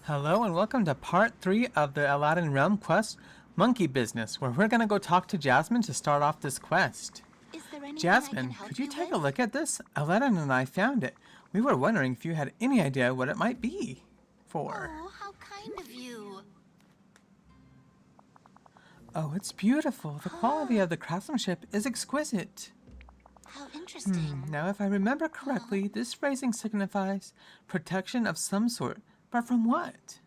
Hello and welcome to part 3 of the Aladdin Realm quest, Monkey Business, where we're gonna go talk to Jasmine to start off this quest. Is there anything I can Jasmine, help could you you take with? a look at this? Aladdin and I found it. We were wondering if you had any idea what it might be for. Oh, how kind of you. Oh, it's beautiful. The quality Huh, of the craftsmanship is exquisite. how interesting. Now if I remember correctly, this phrasing signifies protection of some sort. But from what?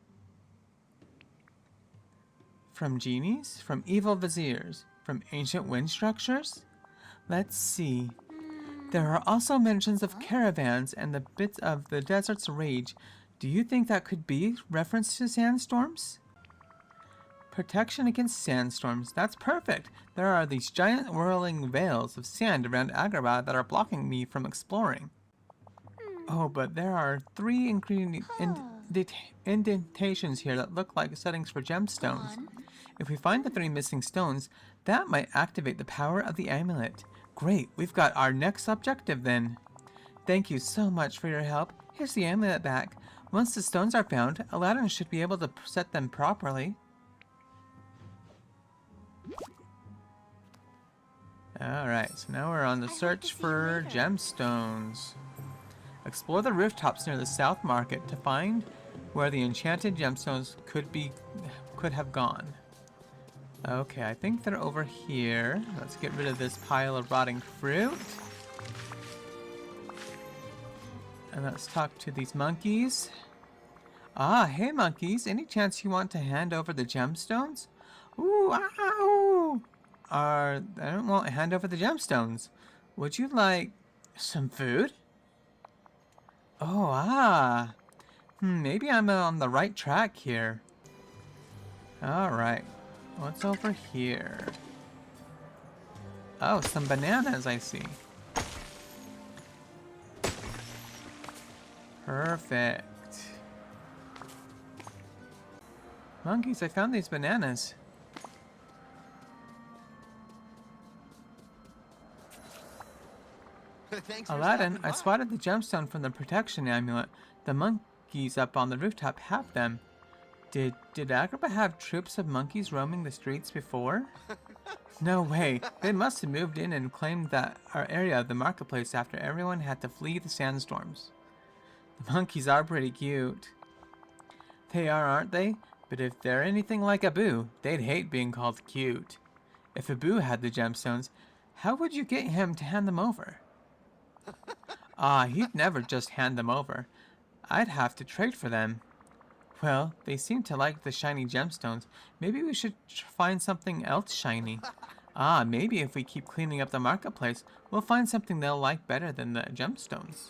From genies? From evil viziers? From ancient wind structures? Let's see. There are also mentions of caravans and the bits of the desert's rage. Do you think that could be reference to sandstorms? Protection against sandstorms. That's perfect. There are these giant whirling veils of sand around Agrabah that are blocking me from exploring. Oh, but there are three indentations here that look like settings for Go gemstones. on. If we find the three missing stones, that might activate the power of the amulet. Great, we've got our next objective then. Thank you so much for your help. Here's the amulet back. Once the stones are found, Aladdin should be able to set them properly. Alright, so now we're on the I hope to search see you for later. gemstones. Explore the rooftops near the south market to find where the enchanted gemstones could have gone. Okay, I think they're over here. Let's get rid of this pile of rotting fruit. And let's talk to these monkeys. Ah, hey monkeys, any chance you want to hand over the gemstones? Ooh, ow! I don't want to hand over the gemstones. Would you like some food? Oh, ah. Maybe I'm on the right track here. Alright. What's over here? Oh, some bananas I see. Perfect. Monkeys, I found these bananas. Thanks for Aladdin, stopping I by. spotted the gemstone from the protection amulet. The monkeys up on the rooftop have them. Did Agrabah have troops of monkeys roaming the streets before? No way. They must have moved in and claimed that our area of the marketplace after everyone had to flee the sandstorms. The monkeys are pretty cute. They are, aren't they? But if they're anything like Abu, they'd hate being called cute. If Abu had the gemstones, how would you get him to hand them over? Ah, he'd never just hand them over. I'd have to trade for them. Well, they seem to like the shiny gemstones. Maybe we should find something else shiny. Ah, maybe if we keep cleaning up the marketplace, we'll find something they'll like better than the gemstones.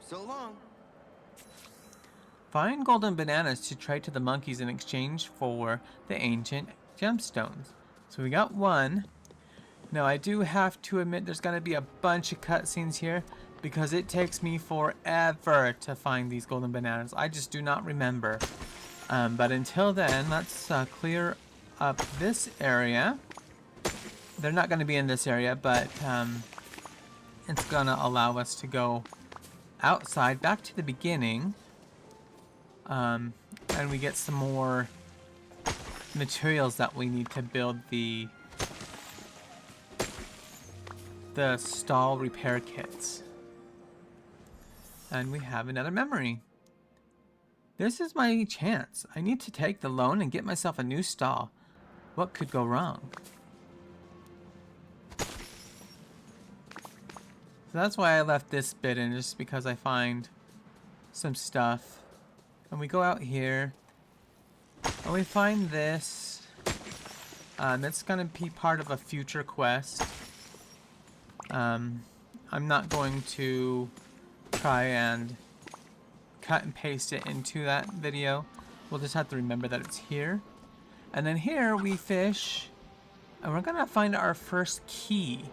So long. Find golden bananas to trade to the monkeys in exchange for the ancient gemstones. So we got one. Now I do have to admit there's going to be a bunch of cutscenes here because it takes me forever to find these golden bananas. I just do not remember. But until then, let's clear up this area. They're not going to be in this area, but it's going to allow us to go outside, back to the beginning. And we get some more materials that we need to build the stall repair kits. And we have another memory. This is my chance. I need to take the loan and get myself a new stall. What could go wrong? So that's why I left this bit in, just because I find some stuff. And we go out here and we find this. It's gonna be part of a future quest. I'm not going to try and cut and paste it into that video. We'll just have to remember that it's here. And then here we fish, and we're gonna find our first key.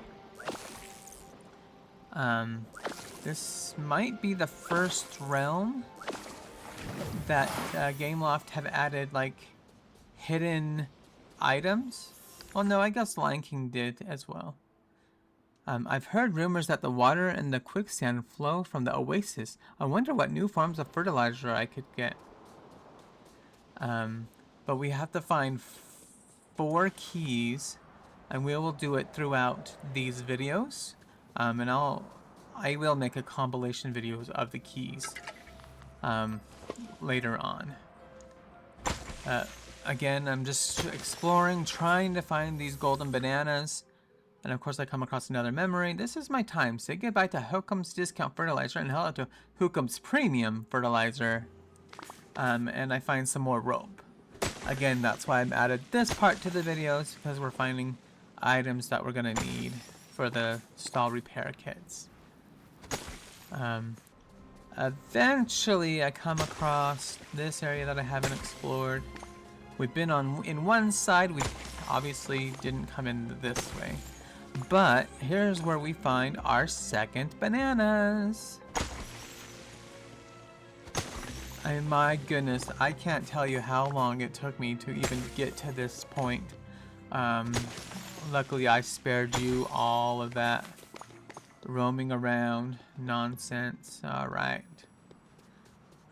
This might be the first realm that Gameloft have added like hidden items. Well, no, I guess Lion King did as well. I've heard rumors that the water and the quicksand flow from the oasis. I wonder what new forms of fertilizer I could get. But we have to find 4 keys, and we will do it throughout these videos. And I will make a compilation videos of the keys later on. Again, I'm just exploring, trying to find these golden bananas. And of course I come across another memory. This is my time. Say goodbye to Hookum's Discount Fertilizer and hello to Hookum's Premium Fertilizer. And I find some more rope. Again, that's why I've added this part to the videos, because we're finding items that we're going to need for the stall repair kits. Eventually I come across this area that I haven't explored. We've been in one side. We obviously didn't come in this way. But here's where we find our second bananas. And my goodness, I can't tell you how long it took me to even get to this point. Luckily I spared you all of that roaming around nonsense. Alright.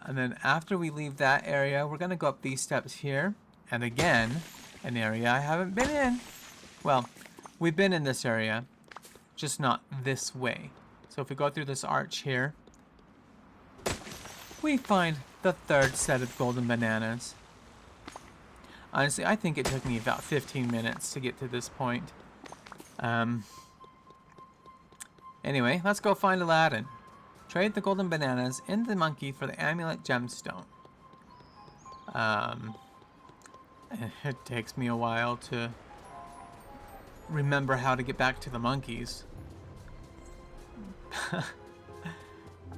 And then after we leave that area, we're going to go up these steps here. And again, an area I haven't been in. Well, we've been in this area, just not this way. So if we go through this arch here, we find the third set of golden bananas. Honestly, I think it took me about 15 minutes to get to this point. Anyway, let's go find Aladdin. Trade the golden bananas in the monkey for the amulet gemstone. It takes me a while to remember how to get back to the monkeys.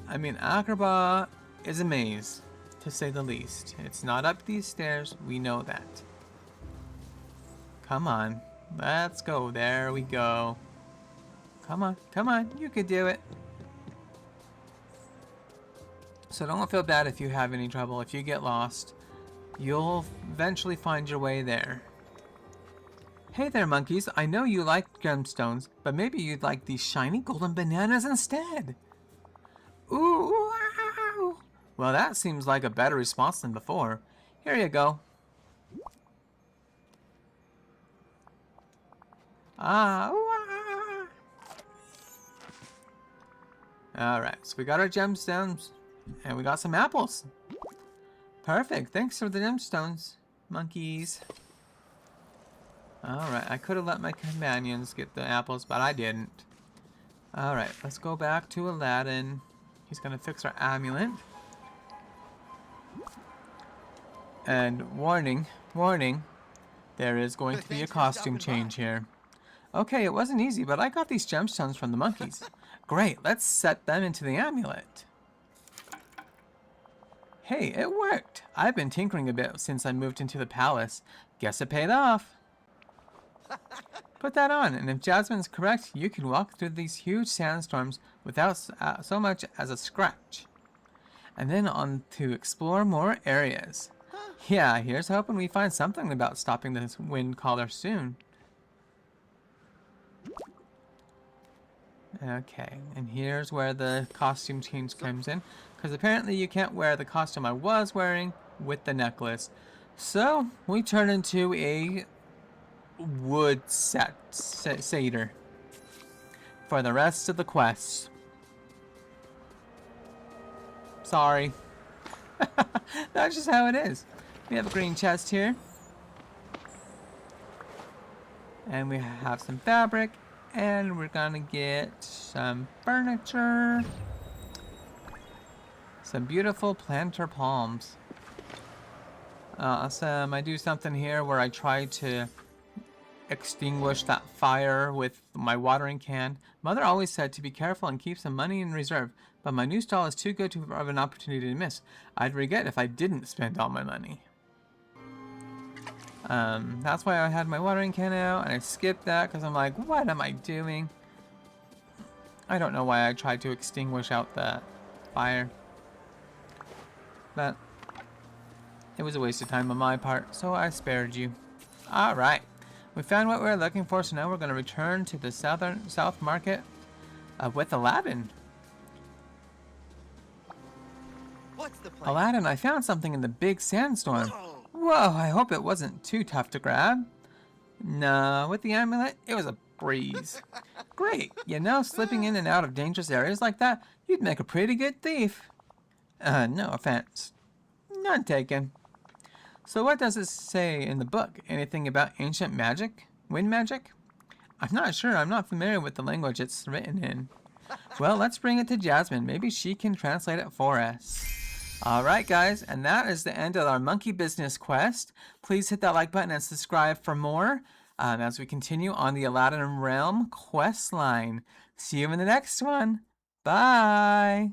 I mean, Agrabah is a maze, to say the least. It's not up these stairs, we know that. Come on, let's go. There we go. Come on, you could do it. So don't feel bad if you have any trouble. If you get lost, you'll eventually find your way there. Hey there, monkeys. I know you like gemstones, but maybe you'd like these shiny golden bananas instead. Ooh, wow. Well, that seems like a better response than before. Here you go. Alright, so we got our gemstones, and we got some apples. Perfect, thanks for the gemstones, monkeys. Alright, I could have let my companions get the apples, but I didn't. Alright, let's go back to Aladdin. He's gonna fix our amulet. And warning, there is going to be a costume change here. Okay, it wasn't easy, but I got these gemstones from the monkeys. Great, let's set them into the amulet. Hey, it worked. I've been tinkering a bit since I moved into the palace. Guess it paid off. Put that on, and if Jasmine's correct, you can walk through these huge sandstorms without so much as a scratch. And then on to explore more areas. Yeah, here's hoping we find something about stopping this wind caller soon. Okay, and here's where the costume change comes in, because apparently you can't wear the costume I was wearing with the necklace. So we turn into a wood satyr for the rest of the quest. Sorry. That's just how it is. We have a green chest here. And we have some fabric. And we're gonna get some furniture. Some beautiful planter palms. Awesome. I do something here where I try to extinguish that fire with my watering can. Mother always said to be careful and keep some money in reserve, but my new stall is too good of an opportunity to miss. I'd regret if I didn't spend all my money. That's why I had my watering can out, and I skipped that because I'm like, what am I doing? I don't know why I tried to extinguish out the fire, but it was a waste of time on my part, so I spared you. Alright, we found what we were looking for, so now we're going to return to the South Market with Aladdin. What's the plan? Aladdin, I found something in the big sandstorm. Whoa. Whoa, I hope it wasn't too tough to grab. No, with the amulet, it was a breeze. Great, slipping in and out of dangerous areas like that, you'd make a pretty good thief. No offense. None taken. So what does it say in the book? Anything about ancient magic? Wind magic? I'm not sure. I'm not familiar with the language it's written in. Well, let's bring it to Jasmine. Maybe she can translate it for us. Alright guys, and that is the end of our monkey business quest. Please hit that like button and subscribe for more as we continue on the Aladdin Realm quest line. See you in the next one. Bye!